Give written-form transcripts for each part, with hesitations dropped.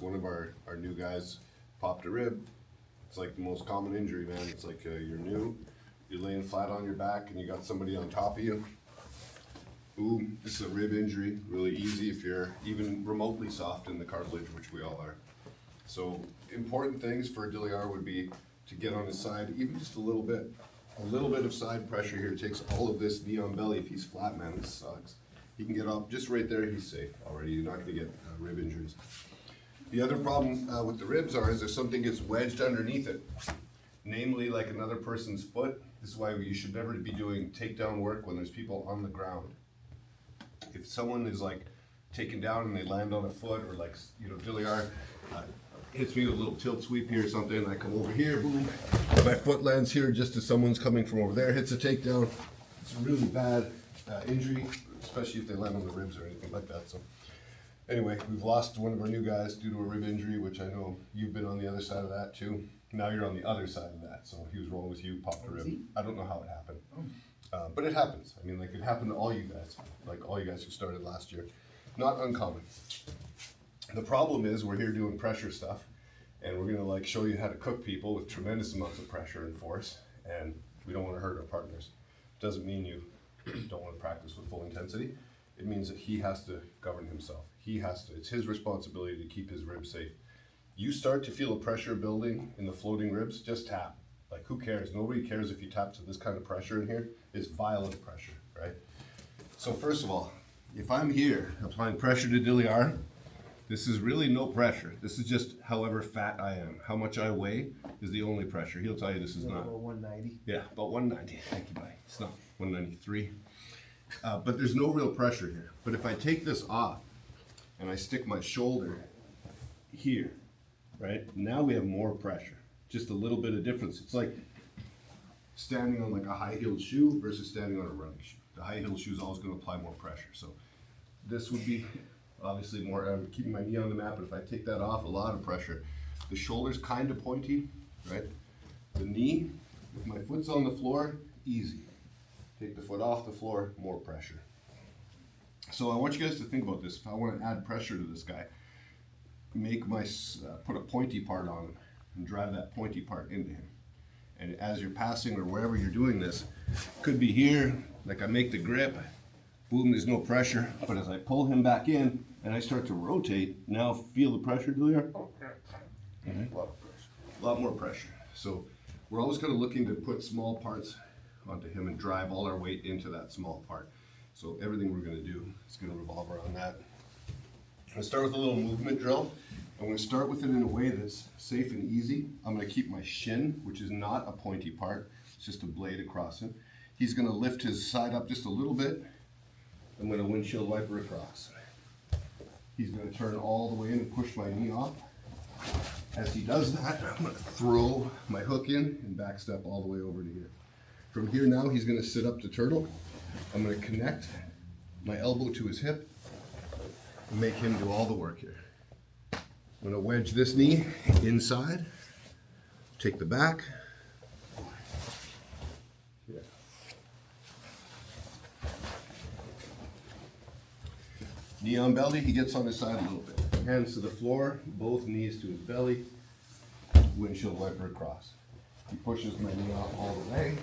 one of our new guys popped a rib. It's like the most common injury, man. It's like you're new, you're laying flat on your back and you got somebody on top of you. Boom, this is a rib injury, really easy if you're even remotely soft in the cartilage, which we all are. So important things for Dilliar would be to get on his side, even just a little bit. A little bit of side pressure here takes all of this knee on belly. If he's flat, man, this sucks. He can get up just right there, he's safe already. You're not gonna get rib injuries. The other problem with the ribs is if something gets wedged underneath it, namely like another person's foot. This is why you should never be doing takedown work when there's people on the ground. If someone is like taken down and they land on a foot, or like, you know, Dilliar hits me with a little tilt sweep here or something, I come over here, boom, my foot lands here just as someone's coming from over there, hits a takedown. It's a really bad injury, especially if they land on the ribs or anything like that. So anyway, we've lost one of our new guys due to a rib injury, which I know you've been on the other side of that too. Now you're on the other side of that, so he was rolling with you, popped a rib. I don't know how it happened. But it happens. I mean, like, it happened to all you guys, like all you guys who started last year. Not uncommon. The problem is we're here doing pressure stuff, and we're gonna like show you how to cook people with tremendous amounts of pressure and force, and we don't want to hurt our partners. Doesn't mean you don't want to practice with full intensity. It means that he has to govern himself. He has to, it's his responsibility to keep his ribs safe. You start to feel a pressure building in the floating ribs, just tap. Like, who cares? Nobody cares if you tap to this kind of pressure in here. It's violent pressure, right? So first of all, if I'm here applying pressure to Dilliar, this is really no pressure. This is just however fat I am. How much I weigh is the only pressure. He'll tell you this is not. About 190. Yeah, about 190. Thank you, buddy. It's not 193. But there's no real pressure here. But if I take this off and I stick my shoulder here, right? Now we have more pressure. Just a little bit of difference. It's like standing on like a high-heeled shoe versus standing on a running shoe. The high-heeled shoe is always going to apply more pressure. So this would be obviously more, I'm keeping my knee on the mat, but if I take that off, a lot of pressure. The shoulder's kind of pointy, right? The knee, if my foot's on the floor, easy. Take the foot off the floor, more pressure. So I want you guys to think about this. If I want to add pressure to this guy, make my, put a pointy part on him and drive that pointy part into him. And as you're passing or wherever you're doing this, could be here, like I make the grip, boom, there's no pressure, but as I pull him back in and I start to rotate, now feel the pressure, Dilliar? A lot more pressure. So we're always kind of looking to put small parts onto him and drive all our weight into that small part. So everything we're going to do is going to revolve around that. I'm going to start with a little movement drill. I'm going to start with it in a way that's safe and easy. I'm going to keep my shin, which is not a pointy part, it's just a blade across him. He's going to lift his side up just a little bit. I'm going to windshield wiper across. He's going to turn all the way in and push my knee off. As he does that, I'm going to throw my hook in and back step all the way over to here. From here now, he's going to sit up to turtle. I'm going to connect my elbow to his hip and make him do all the work here. I'm going to wedge this knee inside, take the back. Yeah. Knee on belly, he gets on his side a little bit. Hands to the floor, both knees to his belly, windshield wiper across. He pushes my knee off all the way.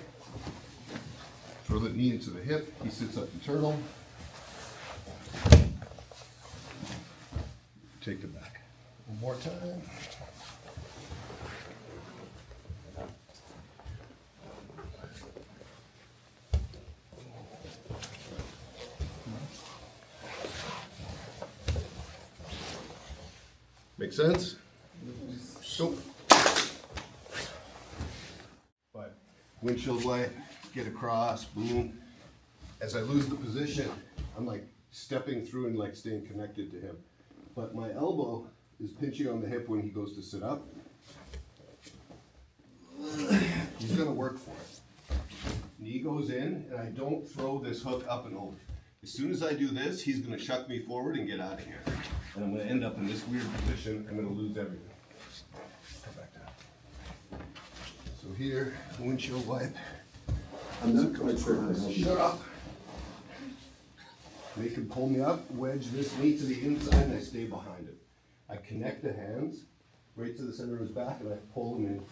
Throw the knee into the hip, he sits up to turtle. Take the back. One more time. Make sense? So, but windshield wipe, get across, boom. As I lose the position, I'm like stepping through and like staying connected to him. But my elbow is pinching on the hip when he goes to sit up. He's gonna work for it. Knee goes in, and I don't throw this hook up and over. As soon as I do this, he's gonna shuck me forward and get out of here. And I'm gonna end up in this weird position. I'm gonna lose everything. Come back down. So here, windshield wipe. I'm not quite sure how to help you. Shut up. Make him pull me up, wedge this knee to the inside, and I stay behind it. I connect the hands right to the center of his back, and I pull him in,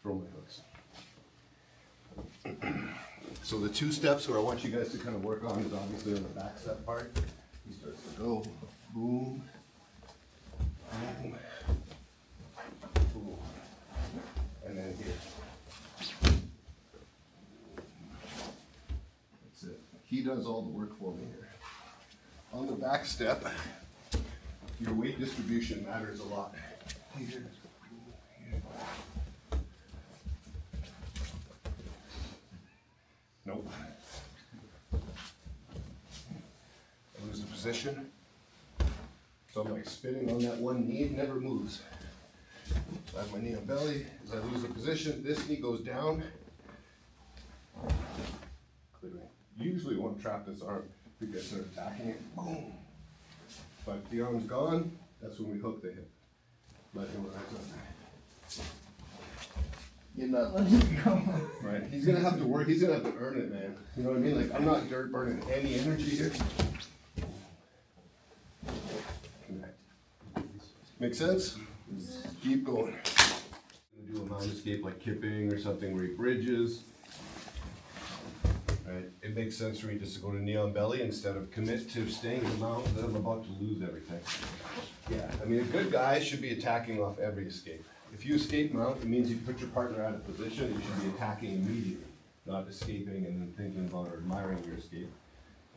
throw my hooks. So the two steps where I want you guys to kind of work on is obviously on the back step part. He starts to go, boom, boom, boom, and then here. That's it. He does all the work for me here. On the back step, your weight distribution matters a lot. Here, here. Nope. I lose the position. So I'm like spinning on that one knee, it never moves. So I have my knee on belly. As I lose the position, this knee goes down. Clearing. Usually you want to trap this arm because they're attacking it. Boom. But if the arm's gone, that's when we hook the hip. Let him rise up. You're not letting it go. Right. He's gonna have to work, he's gonna have to earn it, man. You know what I mean? Like, I'm not dirt burning any energy here. Connect. Make sense? Keep going. Do a mount escape like kipping or something where he bridges. Right. It makes sense for me just to go to knee on belly instead of commit to staying in the mount, then I'm about to lose everything. Yeah, I mean, a good guy should be attacking off every escape. If you escape mount, it means you put your partner out of position, you should be attacking immediately, not escaping and then thinking about or admiring your escape,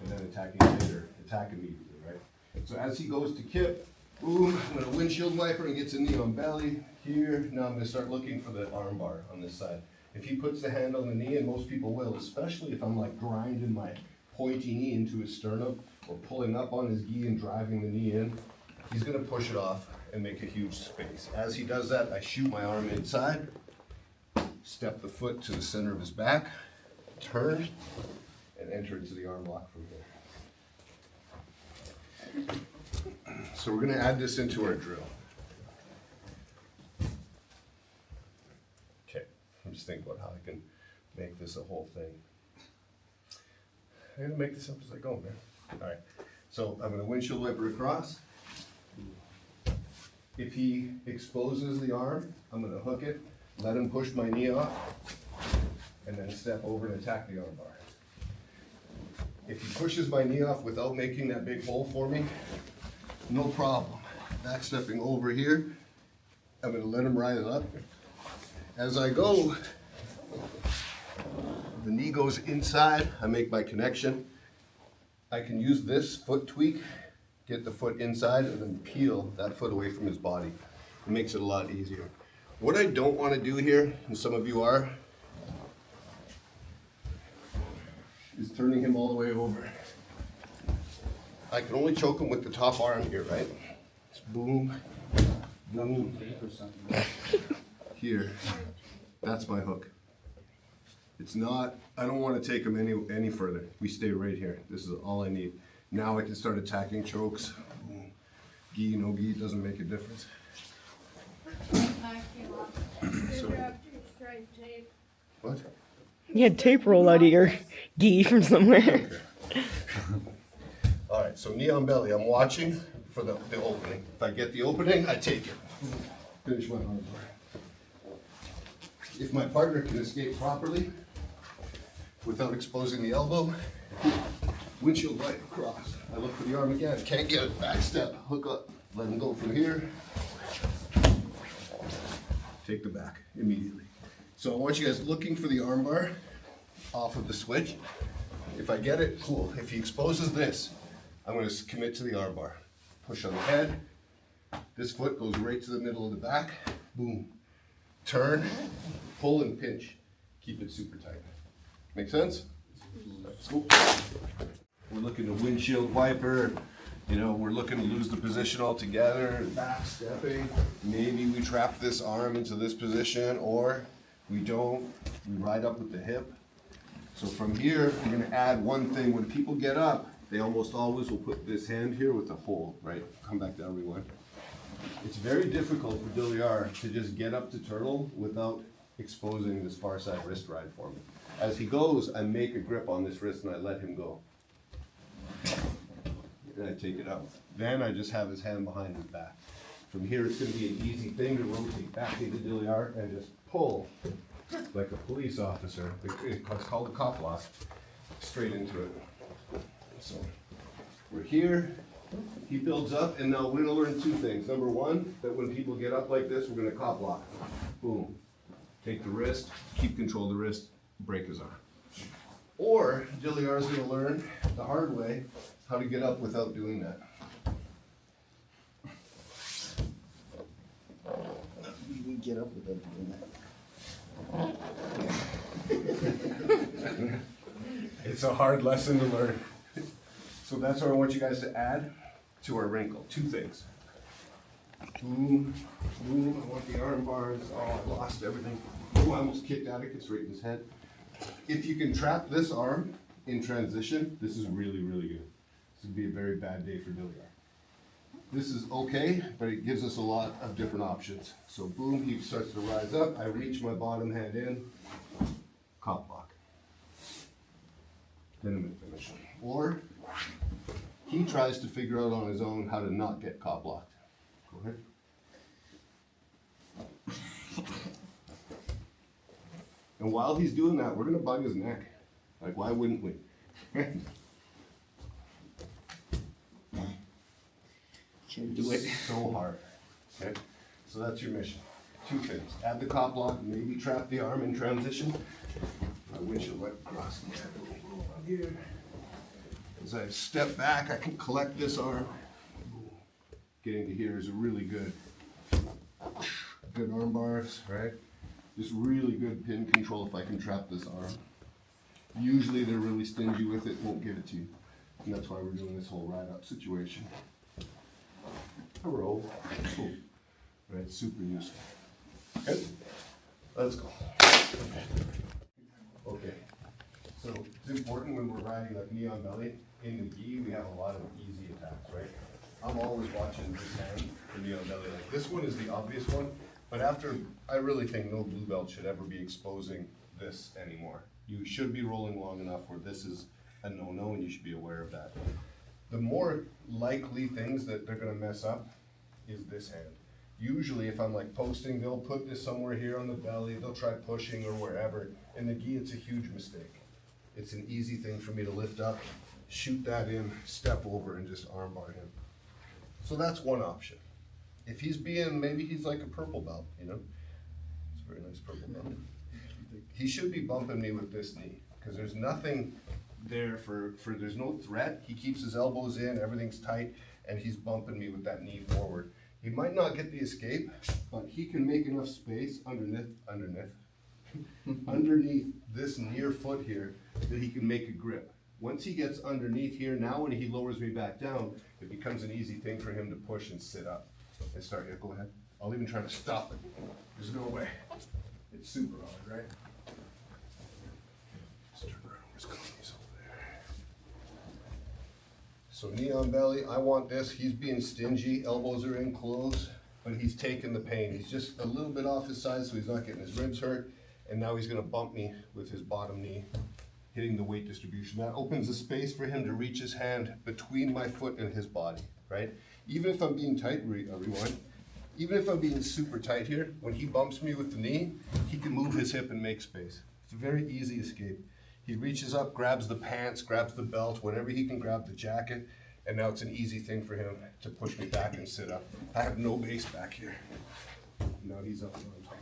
and then attacking later, attack immediately, right? So as he goes to kip, boom, I'm gonna windshield wiper and gets a knee on belly, here, now I'm gonna start looking for the arm bar on this side. If he puts the hand on the knee, and most people will, especially if I'm like grinding my pointy knee into his sternum, or pulling up on his gi and driving the knee in, he's gonna push it off and make a huge space. As he does that, I shoot my arm inside, step the foot to the center of his back, turn, and enter into the arm lock from here. So we're gonna add this into our drill. Okay, I'm just thinking about how I can make this a whole thing. I'm gonna make this up as I go, man. All right, so I'm gonna windshield wiper across. If he exposes the arm, I'm gonna hook it, let him push my knee off, and then step over and attack the arm bar. If he pushes my knee off without making that big hole for me, no problem. Back stepping over here, I'm gonna let him rise up. As I go, the knee goes inside, I make my connection. I can use this foot tweak, get the foot inside, and then peel that foot away from his body. It makes it a lot easier. What I don't want to do here, and some of you are, is turning him all the way over. I can only choke him with the top arm here, right? It's boom, boom, here. That's my hook. It's not, I don't want to take him any further. We stay right here. This is all I need. Now I can start attacking chokes. Gi, no gi, doesn't make a difference. What? You had tape roll out of your gi from somewhere. Okay. All right, so knee on belly. I'm watching for the opening. If I get the opening, I take it. Finish my arm bar. If my partner can escape properly without exposing the elbow, windshield right across. I look for the arm again. Can't get it. Back step. Hook up. Let him go from here. Take the back immediately. So I want you guys looking for the arm bar off of the switch. If I get it, cool. If he exposes this, I'm going to commit to the arm bar. Push on the head. This foot goes right to the middle of the back. Boom. Turn, pull, and pinch. Keep it super tight. Make sense? Let's go. We're looking to windshield wiper. You know, we're looking to lose the position altogether. Back stepping. Maybe we trap this arm into this position, or we don't. We ride up with the hip. So from here, we're going to add one thing. When people get up, they almost always will put this hand here with a hole, right? Come back down, rewind. It's very difficult for Dilliar to just get up to turtle without exposing this far side wrist ride for me. As he goes, I make a grip on this wrist and I let him go. And I take it out. Then I just have his hand behind his back. From here, it's gonna be an easy thing to rotate back into Dilliard and just pull like a police officer. It's called a cop lock, straight into it. So we're here, he builds up, and now we're gonna learn two things. Number one, that when people get up like this, we're gonna cop lock. Boom. Take the wrist, keep control of the wrist, break his arm. Or Dilliard's gonna learn the hard way how to get up without doing that. We get up without doing that. It's a hard lesson to learn. So that's what I want you guys to add to our wrinkle. Two things. Boom, boom, I want the arm bars. Oh, I lost everything. Oh, I almost kicked Atticus right in his head. If you can trap this arm in transition, this is really, really good. This would be a very bad day for Dilliard. This is okay, but it gives us a lot of different options. So boom, he starts to rise up. I reach my bottom hand in, cop lock. Then I'm gonna finish. Or he tries to figure out on his own how to not get cop locked. Go ahead. And while he's doing that, we're gonna bug his neck. Like, why wouldn't we? Can't do it. So hard. Okay? So that's your mission. Two things. Add the cop lock, maybe trap the arm in transition. My windshield wiper across the head. Boom, boom, I'm here. As I step back, I can collect this arm. Boom. Getting to here is really good. Good arm bars, right? Just really good pin control if I can trap this arm. Usually they're really stingy with it, won't give it to you. And that's why we're doing this whole ride up situation. A roll. Cool. Right, super useful. Okay, let's go. Okay, so it's important when we're riding like knee on belly, in the gi we have a lot of easy attacks, right? I'm always watching this hand for knee on belly. Like this one is the obvious one, but after, I really think no blue belt should ever be exposing this anymore. You should be rolling long enough where this is a no-no and you should be aware of that. The more likely things that they're gonna mess up is this hand. Usually if I'm like posting, they'll put this somewhere here on the belly, they'll try pushing or wherever. In the gi, it's a huge mistake. It's an easy thing for me to lift up, shoot that in, step over and just armbar him. So that's one option. If he's being, maybe he's like a purple belt, you know? It's a very nice purple belt. He should be bumping me with this knee, because there's nothing there for there's no threat. He keeps his elbows in, everything's tight, and he's bumping me with that knee forward. He might not get the escape, but he can make enough space underneath this near foot here that he can make a grip. Once he gets underneath here, now when he lowers me back down, it becomes an easy thing for him to push and sit up and start. Yeah, go ahead. I'll even try to stop it. There's no way. It's super hard, right? Just turn around. Where's Connie's over there? So knee on belly. I want this. He's being stingy. Elbows are in close, but he's taking the pain. He's just a little bit off his side, so he's not getting his ribs hurt. And now he's going to bump me with his bottom knee, hitting the weight distribution. That opens a space for him to reach his hand between my foot and his body, right? Even if I'm being tight, rewind. Even if I'm being super tight here, when he bumps me with the knee, he can move his hip and make space. It's a very easy escape. He reaches up, grabs the pants, grabs the belt, whatever he can grab, the jacket, and now it's an easy thing for him to push me back and sit up. I have no base back here. Now he's up and on top.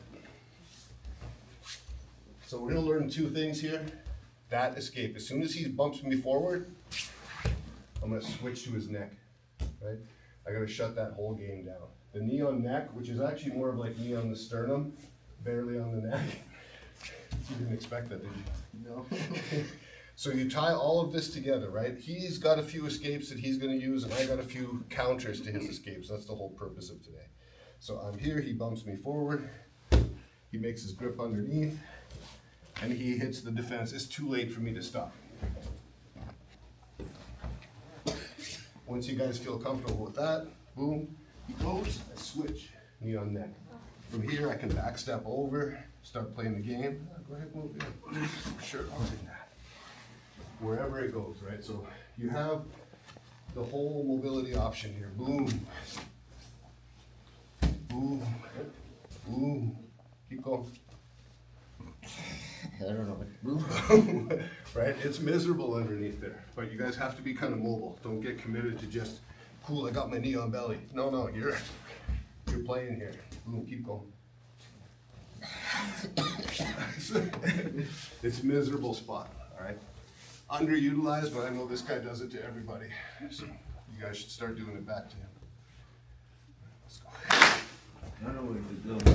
So we're gonna learn two things here. That escape, as soon as he bumps me forward, I'm gonna switch to his neck, right? I gotta shut that whole game down. The knee on neck, which is actually more of like knee on the sternum, barely on the neck. You didn't expect that, did you? No. So you tie all of this together, right? He's got a few escapes that he's gonna use, and I got a few counters to his escapes. That's the whole purpose of today. So I'm here, he bumps me forward, he makes his grip underneath, and he hits the defense. It's too late for me to stop. Once you guys feel comfortable with that, boom, he goes, I switch, knee on neck. From here, I can back step over, start playing the game. Go ahead, move in. Sure, I'll take that. Wherever it goes, right? So you have the whole mobility option here. Boom. Boom. Boom. Keep going. I don't know. Move. Right? It's miserable underneath there, but you guys have to be kind of mobile. Don't get committed to just, cool, I got my knee on belly. No, you're playing here. Boom, keep going. It's a miserable spot, all right? Underutilized, but I know this guy does it to everybody. So you guys should start doing it back to him. Let's go. I don't know where to go.